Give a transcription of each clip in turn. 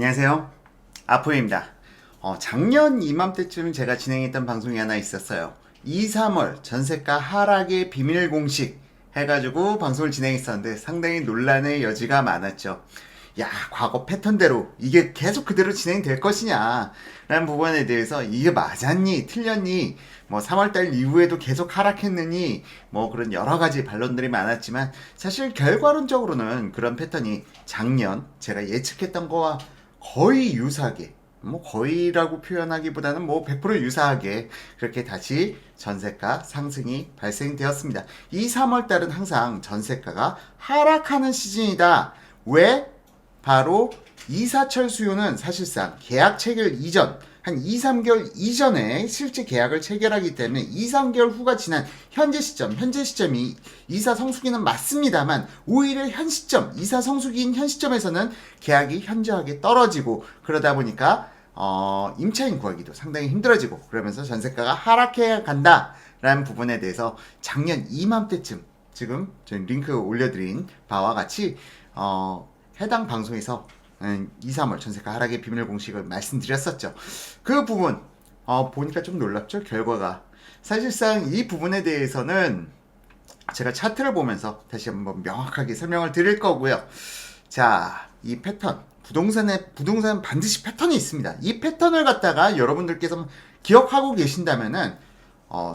안녕하세요. 아포입니다. 작년 이맘때쯤 제가 진행했던 방송이 하나 있었어요. 2, 3월 전세가 하락의 비밀 공식 해가지고 방송을 진행했었는데 상당히 논란의 여지가 많았죠. 야, 과거 패턴대로 이게 계속 그대로 진행될 것이냐 라는 부분에 대해서 이게 맞았니 틀렸니, 뭐 3월달 이후에도 계속 하락했느니, 뭐 그런 여러가지 반론들이 많았지만 사실 결과론적으로는 그런 패턴이 작년 제가 예측했던 거와 거의 유사하게, 뭐 거의라고 표현하기보다는 뭐 100% 유사하게 그렇게 다시 전세가 상승이 발생되었습니다. 이 3월달은 항상 전세가가 하락하는 시즌이다. 왜? 바로 이사철 수요는 사실상 계약 체결 이전, 한 2, 3개월 이전에 실제 계약을 체결하기 때문에 2, 3개월 후가 지난 현재 시점이 이사 성수기는 맞습니다만 오히려 현 시점, 이사 성수기인 현 시점에서는 계약이 현저하게 떨어지고, 그러다 보니까 임차인 구하기도 상당히 힘들어지고, 그러면서 전세가가 하락해 간다라는 부분에 대해서 작년 이맘때쯤 지금 저희 링크 올려드린 바와 같이 해당 방송에서 2, 3월 전세가 하락의 비밀 공식을 말씀드렸었죠. 그 부분 보니까 좀 놀랍죠. 결과가 사실상 이 부분에 대해서는 제가 차트를 보면서 다시 한번 명확하게 설명을 드릴 거고요. 자, 이 패턴, 부동산 반드시 패턴이 있습니다. 이 패턴을 갖다가 여러분들께서 기억하고 계신다면은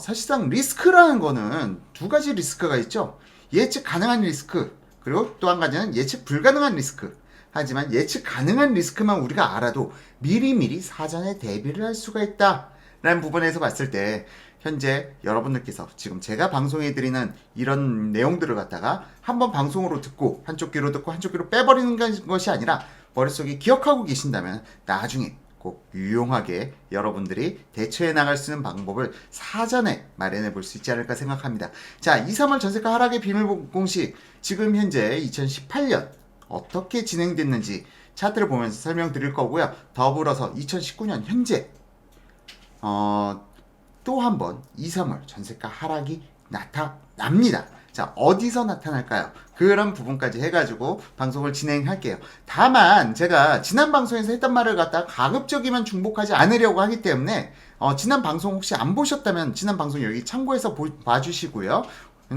사실상 리스크라는 거는 두 가지 리스크가 있죠. 예측 가능한 리스크, 그리고 또 한 가지는 예측 불가능한 리스크. 하지만 예측 가능한 리스크만 우리가 알아도 미리미리 사전에 대비를 할 수가 있다 라는 부분에서 봤을 때, 현재 여러분들께서 지금 제가 방송해드리는 이런 내용들을 갖다가 한번 방송으로 듣고 한쪽 귀로 듣고 한쪽 귀로 빼버리는 것이 아니라 머릿속에 기억하고 계신다면 나중에 꼭 유용하게 여러분들이 대처해 나갈 수 있는 방법을 사전에 마련해 볼 수 있지 않을까 생각합니다. 자, 2, 3월 전세가 하락의 비밀 공식, 지금 현재 2018년 어떻게 진행됐는지 차트를 보면서 설명드릴 거고요. 더불어서 2019년 현재 또 한 번 2, 3월 전세가 하락이 나타납니다. 자, 어디서 나타날까요? 그런 부분까지 해가지고 방송을 진행할게요. 다만 제가 지난 방송에서 했던 말을 갖다 가급적이면 중복하지 않으려고 하기 때문에 지난 방송 혹시 안 보셨다면 지난 방송 여기 참고해서 봐주시고요.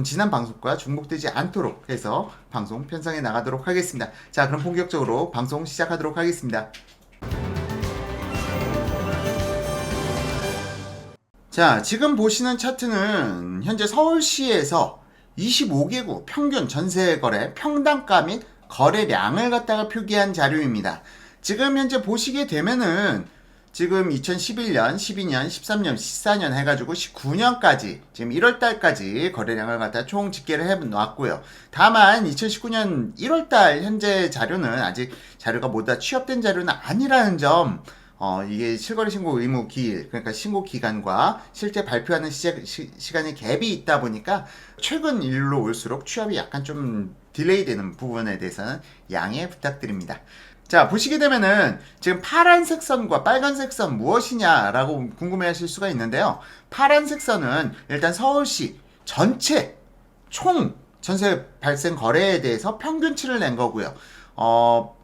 지난 방송과 중복되지 않도록 해서 방송 편성해 나가도록 하겠습니다. 자, 그럼 본격적으로 방송 시작하도록 하겠습니다. 자, 지금 보시는 차트는 현재 서울시에서 25개구 평균 전세 거래 평당가 및 거래량을 갖다가 표기한 자료입니다. 지금 현재 보시게 되면은 지금 2011년, 12년, 13년, 14년 해가지고 19년까지 지금 1월달까지 거래량을 갖다 총 집계를 해놨고요. 다만 2019년 1월달 현재 자료는 아직 자료가 모두 다 취합된 자료는 아니라는 점, 이게 실거래 신고 의무 기일, 그러니까 신고 기간과 실제 발표하는 시간의 갭이 있다 보니까 최근 일로 올수록 취합이 약간 좀 딜레이 되는 부분에 대해서는 양해 부탁드립니다. 자, 보시게 되면은 지금 파란색 선과 빨간색 선 무엇이냐라고 궁금해 하실 수가 있는데요. 파란색 선은 일단 서울시 전체 총 전세 발생 거래에 대해서 평균치를 낸 거고요.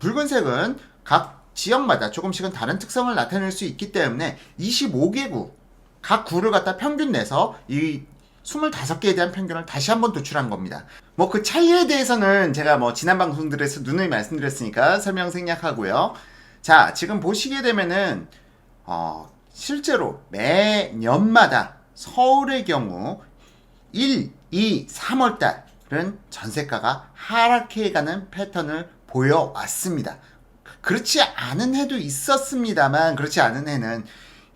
붉은색은 각 지역마다 조금씩은 다른 특성을 나타낼 수 있기 때문에 25개구 각 구를 갖다 평균 내서 이 25개에 대한 평균을 다시 한번 도출한 겁니다. 뭐 그 차이에 대해서는 제가 뭐 지난 방송들에서 누누이 말씀드렸으니까 설명 생략하고요. 자, 지금 보시게 되면은 실제로 매년마다 서울의 경우 1, 2, 3월달은 전세가가 하락해가는 패턴을 보여왔습니다. 그렇지 않은 해도 있었습니다만, 그렇지 않은 해는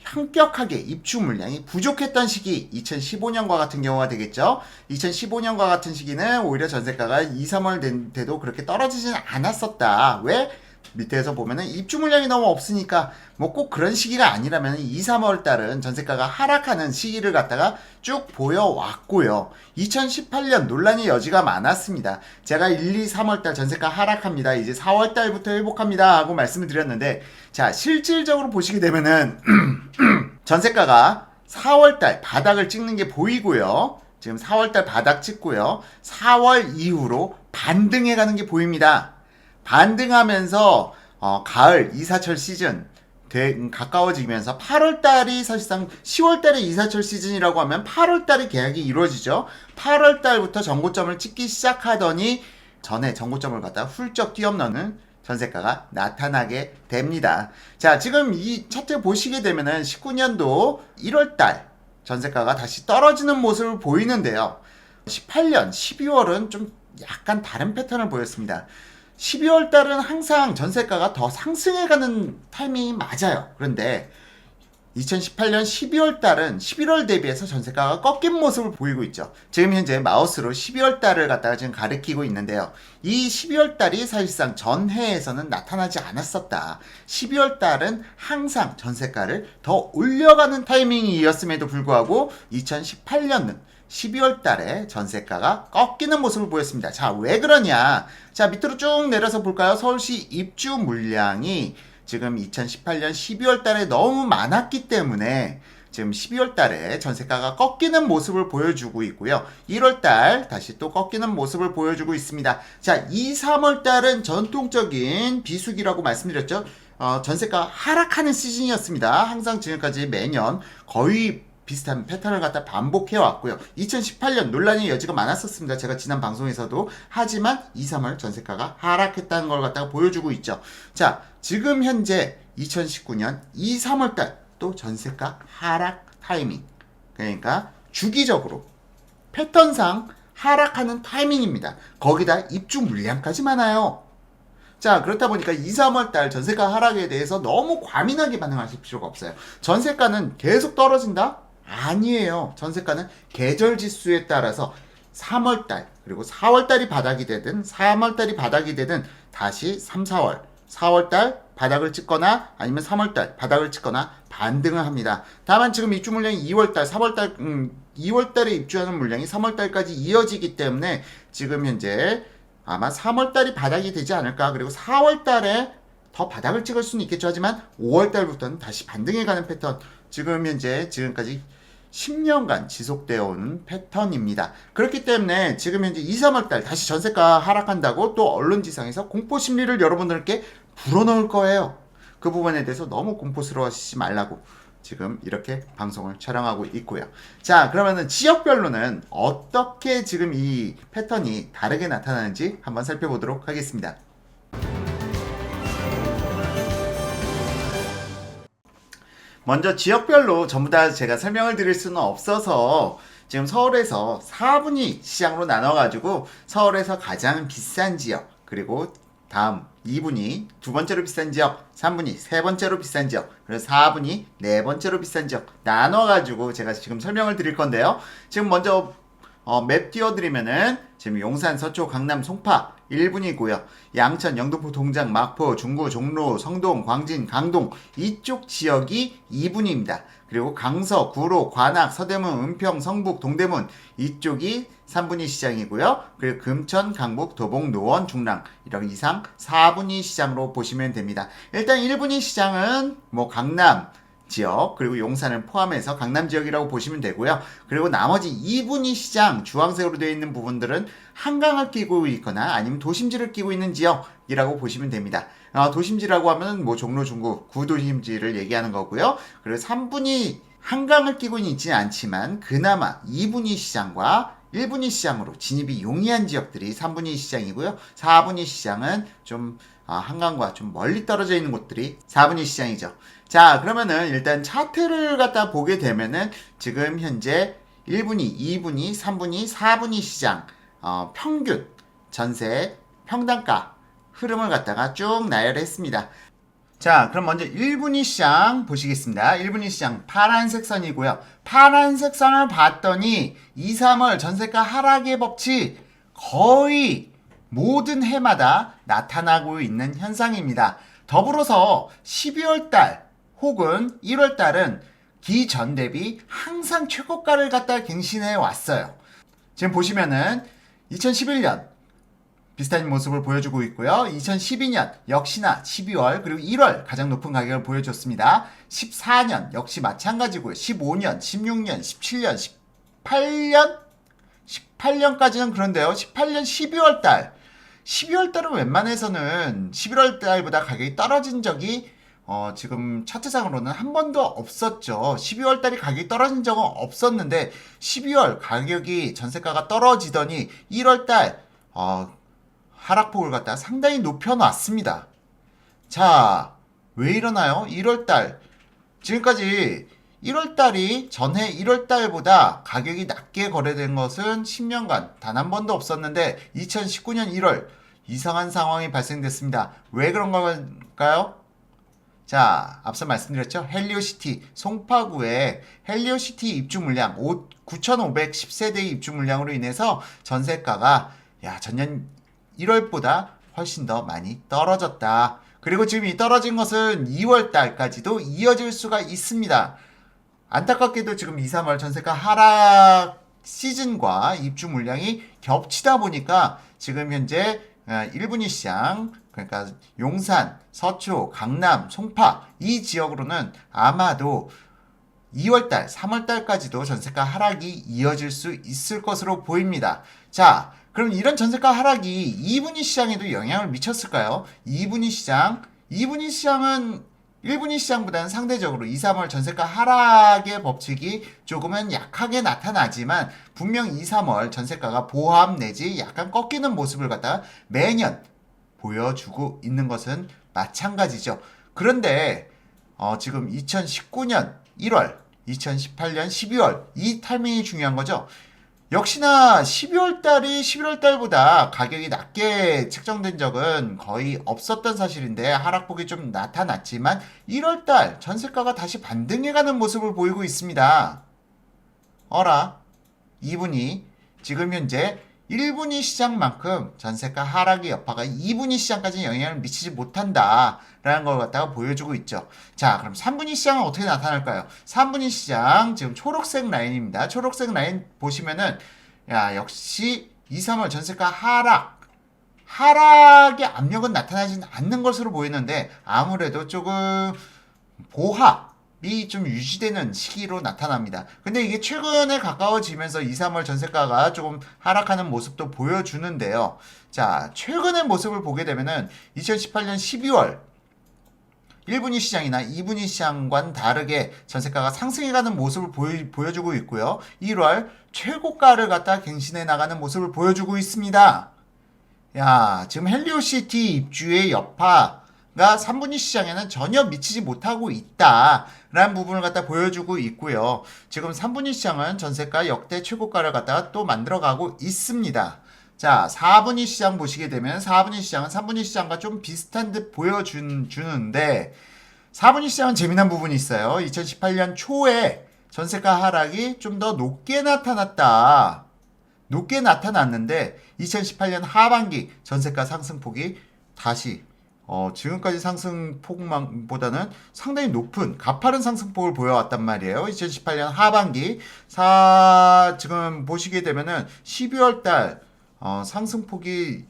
현격하게 입주 물량이 부족했던 시기 2015년과 같은 경우가 되겠죠. 2015년과 같은 시기는 오히려 전세가가 2, 3월 돼도 그렇게 떨어지진 않았었다. 왜? 밑에서 보면은 입주 물량이 너무 없으니까 뭐 꼭 그런 시기가 아니라면 2, 3월 달은 전세가가 하락하는 시기를 갖다가 쭉 보여왔고요. 2018년 논란의 여지가 많았습니다. 제가 1, 2, 3월 달 전세가 하락합니다. 이제 4월 달부터 회복합니다 하고 말씀을 드렸는데, 자, 실질적으로 보시게 되면은 전세가가 4월 달 바닥을 찍는 게 보이고요. 지금 4월 달 바닥 찍고요. 4월 이후로 반등해 가는 게 보입니다. 반등하면서 가을 이사철 시즌 가까워지면서 8월달이 사실상 10월달에 이사철 시즌이라고 하면 8월달에 계약이 이루어지죠. 8월달부터 전고점을 찍기 시작하더니 전에 전고점을 갖다 훌쩍 뛰어넘는 전세가가 나타나게 됩니다. 자, 지금 이 차트 보시게 되면은 19년도 1월달 전세가가 다시 떨어지는 모습을 보이는데요. 18년 12월은 좀 약간 다른 패턴을 보였습니다. 12월 달은 항상 전세가가 더 상승해가는 타이밍이 맞아요. 그런데 2018년 12월 달은 11월 대비해서 전세가가 꺾인 모습을 보이고 있죠. 지금 현재 마우스로 12월 달을 갖다가 지금 가리키고 있는데요. 이 12월 달이 사실상 전해에서는 나타나지 않았었다. 12월 달은 항상 전세가를 더 올려가는 타이밍이었음에도 불구하고 2018년은 12월 달에 전세가가 꺾이는 모습을 보였습니다. 자, 왜 그러냐? 자, 밑으로 쭉 내려서 볼까요? 서울시 입주 물량이 지금 2018년 12월 달에 너무 많았기 때문에 지금 12월 달에 전세가가 꺾이는 모습을 보여주고 있고요. 1월 달 다시 또 꺾이는 모습을 보여주고 있습니다. 자, 2, 3월 달은 전통적인 비수기라고 말씀드렸죠. 전세가 하락하는 시즌이었습니다. 항상 지금까지 매년 거의 비슷한 패턴을 갖다 반복해 왔고요. 2018년 논란의 여지가 많았었습니다. 제가 지난 방송에서도. 하지만 2, 3월 전세가가 하락했다는 걸 갖다가 보여주고 있죠. 자, 지금 현재 2019년 2, 3월 달 또 전세가 하락 타이밍. 그러니까 주기적으로 패턴상 하락하는 타이밍입니다. 거기다 입주 물량까지 많아요. 자, 그렇다 보니까 2, 3월 달 전세가 하락에 대해서 너무 과민하게 반응하실 필요가 없어요. 전세가는 계속 떨어진다? 아니에요. 전세가는 계절 지수에 따라서 3월달 그리고 4월달이 바닥이 되든 3월달이 바닥이 되든 다시 3, 4월 4월달 바닥을 찍거나 아니면 3월달 바닥을 찍거나 반등을 합니다. 다만 지금 입주 물량이 2월달 3월달 2월달에 입주하는 물량이 3월달까지 이어지기 때문에 지금 현재 아마 3월달이 바닥이 되지 않을까. 그리고 4월달에 더 바닥을 찍을 수는 있겠죠. 하지만 5월달부터는 다시 반등해가는 패턴. 지금 현재 지금까지 10년간 지속되어 오는 패턴입니다. 그렇기 때문에 지금 현재 2, 3월달 다시 전세가 하락한다고 또 언론지상에서 공포심리를 여러분들께 불어넣을 거예요. 그 부분에 대해서 너무 공포스러워하시지 말라고 지금 이렇게 방송을 촬영하고 있고요. 자, 그러면은 지역별로는 어떻게 지금 이 패턴이 다르게 나타나는지 한번 살펴보도록 하겠습니다. 먼저 지역별로 전부 다 제가 설명을 드릴 수는 없어서 지금 서울에서 4분위 시장으로 나눠가지고 서울에서 가장 비싼 지역, 그리고 다음 2분위 두 번째로 비싼 지역, 3분위 세 번째로 비싼 지역, 그리고 4분위 네 번째로 비싼 지역 나눠가지고 제가 지금 설명을 드릴 건데요. 지금 먼저 맵 띄워드리면은 지금 용산, 서초, 강남, 송파 1분이고요. 양천, 영등포, 동작, 마포, 중구, 종로, 성동, 광진, 강동 이쪽 지역이 2분입니다. 그리고 강서, 구로, 관악, 서대문, 은평, 성북, 동대문 이쪽이 3분위 시장이고요. 그리고 금천, 강북, 도봉, 노원, 중랑 이런 이상 4분위 시장으로 보시면 됩니다. 일단 1분위 시장은 뭐 강남 지역 그리고 용산을 포함해서 강남 지역이라고 보시면 되고요. 그리고 나머지 2분위 시장 주황색으로 되어 있는 부분들은 한강을 끼고 있거나 아니면 도심지를 끼고 있는 지역이라고 보시면 됩니다. 도심지라고 하면 뭐 종로, 중구, 구도심지를 얘기하는 거고요. 그리고 3분위 한강을 끼고 있지는 않지만 그나마 2분위 시장과 1분위 시장으로 진입이 용이한 지역들이 3분위 시장이고요. 4분위 시장은 좀 한강과 좀 멀리 떨어져 있는 곳들이 4분위 시장이죠. 자, 그러면은 일단 차트를 갖다 보게 되면은 지금 현재 1분위, 2분위, 3분위, 4분위 시장 평균 전세 평당가 흐름을 갖다가 쭉 나열했습니다. 자, 그럼 먼저 1분위 시장 보시겠습니다. 1분위 시장 파란색 선이고요. 파란색 선을 봤더니 2, 3월 전세가 하락의 법칙 거의 모든 해마다 나타나고 있는 현상입니다. 더불어서 12월 달 혹은 1월 달은 기전 대비 항상 최고가를 갖다 갱신해 왔어요. 지금 보시면은 2011년 비슷한 모습을 보여주고 있고요. 2012년 역시나 12월 그리고 1월 가장 높은 가격을 보여줬습니다. 14년 역시 마찬가지고요. 15년, 16년, 17년, 18년? 18년까지는 그런데요. 18년 12월 달 12월 달은 웬만해서는 11월 달보다 가격이 떨어진 적이 지금 차트상으로는 한 번도 없었죠. 12월 달이 가격이 떨어진 적은 없었는데 12월 가격이 전세가가 떨어지더니 1월 달 하락폭을 갖다 상당히 높여놨습니다. 자, 왜 이러나요? 1월 달 지금까지 1월 달이 전해 1월 달보다 가격이 낮게 거래된 것은 10년간 단 한 번도 없었는데 2019년 1월 이상한 상황이 발생됐습니다. 왜 그런 걸까요? 자, 앞서 말씀드렸죠. 헬리오시티 송파구의 헬리오시티 입주 물량 9,510세대의 입주 물량으로 인해서 전세가가 전년 1월보다 훨씬 더 많이 떨어졌다. 그리고 지금 이 떨어진 것은 2월 달까지도 이어질 수가 있습니다. 안타깝게도 지금 2, 3월 전세가 하락 시즌과 입주 물량이 겹치다 보니까 지금 현재 1분위 시장, 그러니까 용산, 서초, 강남, 송파 이 지역으로는 아마도 2월달, 3월달까지도 전세가 하락이 이어질 수 있을 것으로 보입니다. 자, 그럼 이런 전세가 하락이 2분위 시장에도 영향을 미쳤을까요? 2분위 시장은 1분위 시장보다는 상대적으로 2, 3월 전세가 하락의 법칙이 조금은 약하게 나타나지만 분명 2, 3월 전세가가 보합 내지 약간 꺾이는 모습을 갖다 매년 보여주고 있는 것은 마찬가지죠. 그런데 지금 2019년 1월, 2018년 12월 이 타이밍이 중요한 거죠. 역시나 12월 달이 11월 달보다 가격이 낮게 책정된 적은 거의 없었던 사실인데 하락폭이 좀 나타났지만 1월 달 전세가가 다시 반등해가는 모습을 보이고 있습니다. 어라, 2분위 지금 현재 1분위 시장만큼 전세가 하락의 여파가 2분위 시장까지 영향을 미치지 못한다라는 걸 갖다가 보여주고 있죠. 자, 그럼 3분위 시장은 어떻게 나타날까요? 3분위 시장 지금 초록색 라인입니다. 초록색 라인 보시면은 역시 2, 3월 전세가 하락의 압력은 나타나지 않는 것으로 보이는데 아무래도 조금 보합이 좀 유지되는 시기로 나타납니다. 근데 이게 최근에 가까워지면서 2, 3월 전세가가 조금 하락하는 모습도 보여주는데요. 자, 최근의 모습을 보게 되면은 2018년 12월 1분위 시장이나 2분위 시장과는 다르게 전세가가 상승해가는 모습을 보여주고 있고요. 1월 최고가를 갖다 갱신해 나가는 모습을 보여주고 있습니다. 지금 헬리오시티 입주의 여파가 3분위 시장에는 전혀 미치지 못하고 있다라는 부분을 갖다 보여주고 있고요. 지금 3분위 시장은 전세가 역대 최고가를 갖다가 또 만들어가고 있습니다. 자, 4분위 시장 보시게 되면 4분위 시장은 3분위 시장과 좀 비슷한 듯 보여주는데 4분위 시장은 재미난 부분이 있어요. 2018년 초에 전세가 하락이 좀 더 높게 나타났는데 2018년 하반기 전세가 상승폭이 다시 지금까지 상승폭보다는 상당히 높은 가파른 상승폭을 보여왔단 말이에요. 2018년 하반기 지금 보시게 되면은 12월 달 상승폭이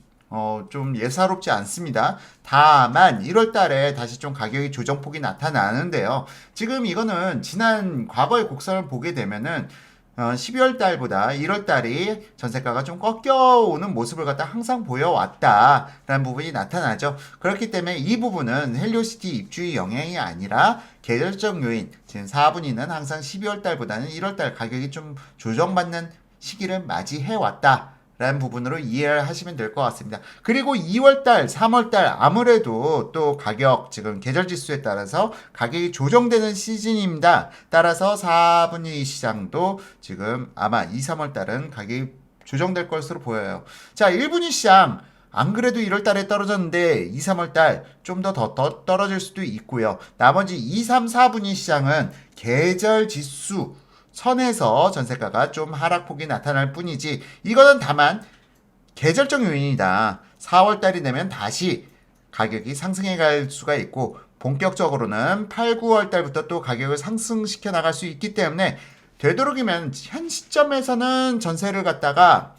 좀 예사롭지 않습니다. 다만 1월 달에 다시 좀 가격이 조정폭이 나타나는데요. 지금 이거는 지난 과거의 곡선을 보게 되면은 12월 달보다 1월 달이 전세가가 좀 꺾여오는 모습을 갖다 항상 보여왔다라는 부분이 나타나죠. 그렇기 때문에 이 부분은 헬리오시티 입주의 영향이 아니라 계절적 요인, 지금 4분위는 항상 12월 달보다는 1월 달 가격이 좀 조정받는 시기를 맞이해왔다. 라는 부분으로 이해를 하시면 될 것 같습니다. 그리고 2월달, 3월달 아무래도 또 가격, 지금 계절지수에 따라서 가격이 조정되는 시즌입니다. 따라서 4분위 시장도 지금 아마 2, 3월달은 가격이 조정될 것으로 보여요. 자, 1분위 시장 안 그래도 1월달에 떨어졌는데 2, 3월달 좀 더 떨어질 수도 있고요. 나머지 2, 3, 4분위 시장은 계절지수 선에서 전세가가 좀 하락폭이 나타날 뿐이지 이거는 다만 계절적 요인이다. 4월달이 되면 다시 가격이 상승해 갈 수가 있고 본격적으로는 8, 9월달부터 또 가격을 상승시켜 나갈 수 있기 때문에 되도록이면 현 시점에서는 전세를 갖다가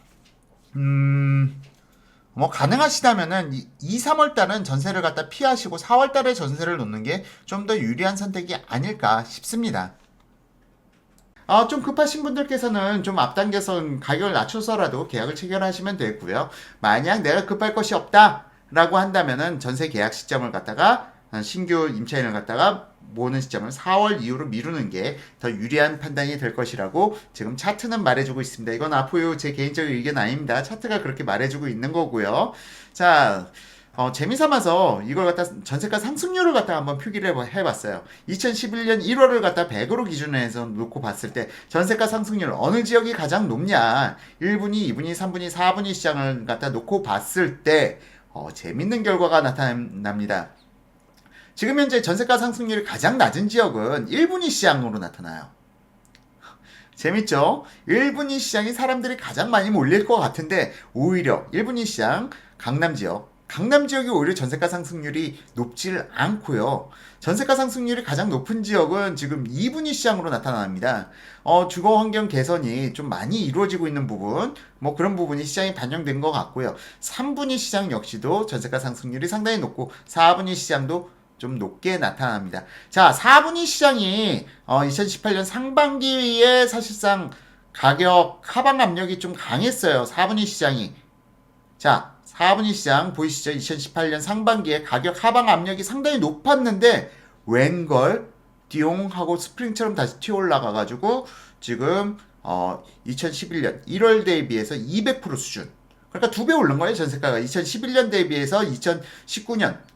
가능하시다면은 2, 3월달은 전세를 갖다 피하시고 4월달에 전세를 놓는 게 좀 더 유리한 선택이 아닐까 싶습니다. 좀 급하신 분들께서는 좀 앞당겨서 가격을 낮춰서라도 계약을 체결하시면 되고요. 만약 내가 급할 것이 없다라고 한다면은 전세 계약 시점을 갖다가 신규 임차인을 갖다가 모으는 시점을 4월 이후로 미루는 게 더 유리한 판단이 될 것이라고 지금 차트는 말해주고 있습니다. 이건 앞으로 제 개인적인 의견 아닙니다. 차트가 그렇게 말해주고 있는 거고요. 자, 재미삼아서 이걸 갖다 전세가 상승률을 갖다 한번 표기를 해봤어요. 2011년 1월을 갖다 100으로 기준으로 해서 놓고 봤을 때 전세가 상승률 어느 지역이 가장 높냐? 1분위, 2분위, 3분위, 4분위 시장을 갖다 놓고 봤을 때 재밌는 결과가 나타납니다. 지금 현재 전세가 상승률이 가장 낮은 지역은 1분위 시장으로 나타나요. 재밌죠? 1분위 시장이 사람들이 가장 많이 몰릴 것 같은데 오히려 1분위 시장 강남 지역이 오히려 전세가 상승률이 높질 않고요. 전세가 상승률이 가장 높은 지역은 지금 2분위 시장으로 나타납니다. 주거 환경 개선이 좀 많이 이루어지고 있는 부분, 뭐 그런 부분이 시장에 반영된 것 같고요. 3분위 시장 역시도 전세가 상승률이 상당히 높고 4분위 시장도 좀 높게 나타납니다. 자, 4분위 시장이 2018년 상반기에 사실상 가격 하방 압력이 좀 강했어요. 4분위 시장이. 자, 4분위 시장 보이시죠? 2018년 상반기에 가격 하방 압력이 상당히 높았는데 웬걸 띠용하고 스프링처럼 다시 튀어 올라가가지고 지금 2011년 1월 대비해서 200% 수준. 그러니까 2배 오른 거예요. 전세가가 2011년 대비해서 2019년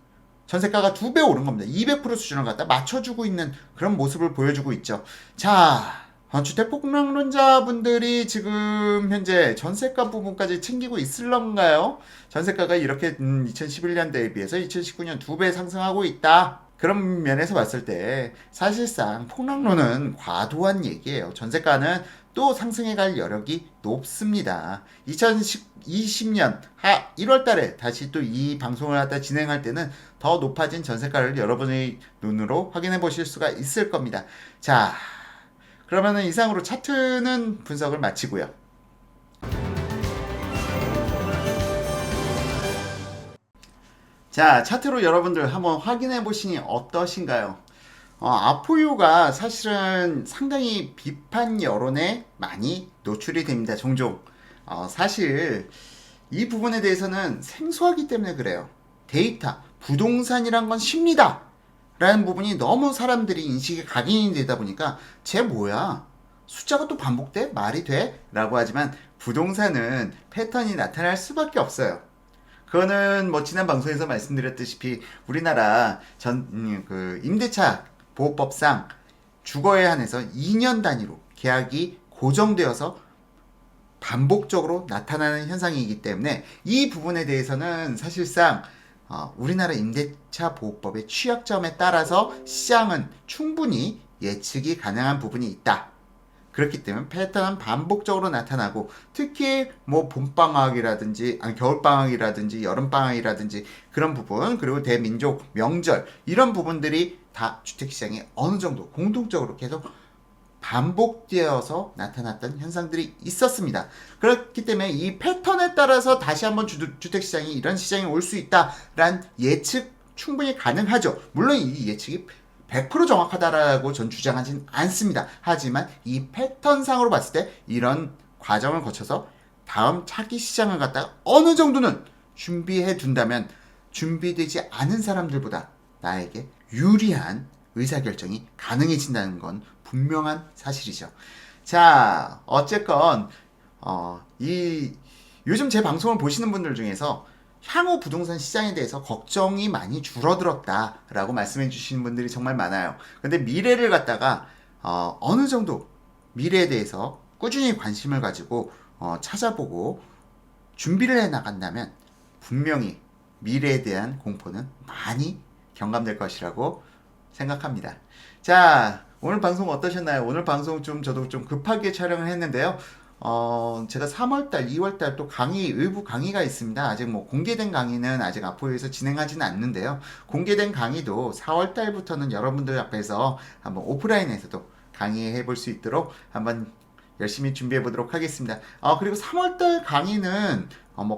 전세가가 2배 오른 겁니다. 200% 수준을 갖다 맞춰주고 있는 그런 모습을 보여주고 있죠. 자, 주택 폭락론자분들이 지금 현재 전세가 부분까지 챙기고 있을런가요? 전세가가 이렇게 2011년 대비해서 2019년 2배 상승하고 있다. 그런 면에서 봤을 때 사실상 폭락론은 과도한 얘기예요. 전세가는 또 상승해 갈 여력이 높습니다. 2020년 1월 달에 다시 또 이 방송을 갖다 진행할 때는 더 높아진 전세가를 여러분의 눈으로 확인해 보실 수가 있을 겁니다. 자, 그러면은 이상으로 차트는 분석을 마치고요. 자, 차트로 여러분들 한번 확인해 보시니 어떠신가요? 아포유가 사실은 상당히 비판 여론에 많이 노출이 됩니다. 종종. 사실 이 부분에 대해서는 생소하기 때문에 그래요. 데이터, 부동산이란 건 쉽니다. 라는 부분이 너무 사람들이 인식이 각인이 되다 보니까 쟤 뭐야? 숫자가 또 반복돼? 말이 돼? 라고 하지만 부동산은 패턴이 나타날 수밖에 없어요. 그거는 뭐 지난 방송에서 말씀드렸다시피 우리나라 임대차 보호법상 주거에 한해서 2년 단위로 계약이 고정되어서 반복적으로 나타나는 현상이기 때문에 이 부분에 대해서는 사실상 우리나라 임대차 보호법의 취약점에 따라서 시장은 충분히 예측이 가능한 부분이 있다. 그렇기 때문에 패턴은 반복적으로 나타나고 특히 뭐 봄방학이라든지 겨울방학이라든지 여름방학이라든지 그런 부분 그리고 대민족 명절 이런 부분들이 다 주택시장에 어느 정도 공통적으로 계속 반복되어서 나타났던 현상들이 있었습니다. 그렇기 때문에 이 패턴에 따라서 다시 한번 주택시장이 이런 시장이 올 수 있다라는 예측 충분히 가능하죠. 물론 이 예측이 100% 정확하다라고 전 주장하진 않습니다. 하지만 이 패턴상으로 봤을 때 이런 과정을 거쳐서 다음 차기 시장을 갖다가 어느 정도는 준비해 둔다면 준비되지 않은 사람들보다 나에게 유리한 의사결정이 가능해진다는 건 분명한 사실이죠. 자, 어쨌건 요즘 제 방송을 보시는 분들 중에서 향후 부동산 시장에 대해서 걱정이 많이 줄어들었다라고 말씀해 주시는 분들이 정말 많아요. 근데 미래를 갖다가 어느 정도 미래에 대해서 꾸준히 관심을 가지고 찾아보고 준비를 해 나간다면 분명히 미래에 대한 공포는 많이 경감될 것이라고 생각합니다. 자, 오늘 방송 어떠셨나요? 오늘 방송 저도 좀 급하게 촬영을 했는데요. 제가 3월달, 2월달 또 의부 강의가 있습니다. 아직 뭐 공개된 강의는 아직 앞으로에서 진행하지는 않는데요. 공개된 강의도 4월달부터는 여러분들 앞에서 한번 오프라인에서도 강의해 볼 수 있도록 한번 열심히 준비해 보도록 하겠습니다. 그리고 3월달 강의는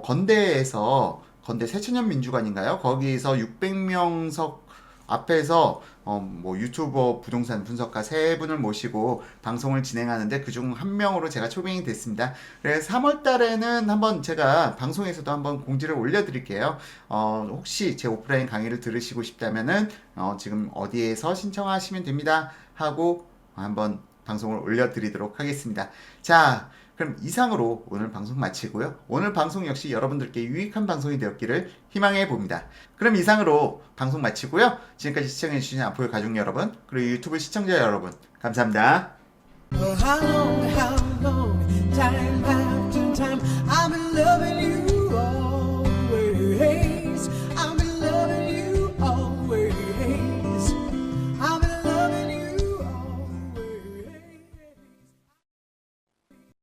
건대 세천년 민주관인가요? 거기에서 600명석 앞에서 뭐 유튜버 부동산 분석가 세 분을 모시고 방송을 진행하는데 그중 한 명으로 제가 초빙이 됐습니다. 그래서 3월 달에는 한번 제가 방송에서도 한번 공지를 올려드릴게요. 혹시 제 오프라인 강의를 들으시고 싶다면은 지금 어디에서 신청하시면 됩니다 하고 한번 방송을 올려드리도록 하겠습니다. 자, 그럼 이상으로 오늘 방송 마치고요. 오늘 방송 역시 여러분들께 유익한 방송이 되었기를 희망해 봅니다. 그럼 이상으로 방송 마치고요. 지금까지 시청해주신 아포의 가족 여러분, 그리고 유튜브 시청자 여러분, 감사합니다. How long time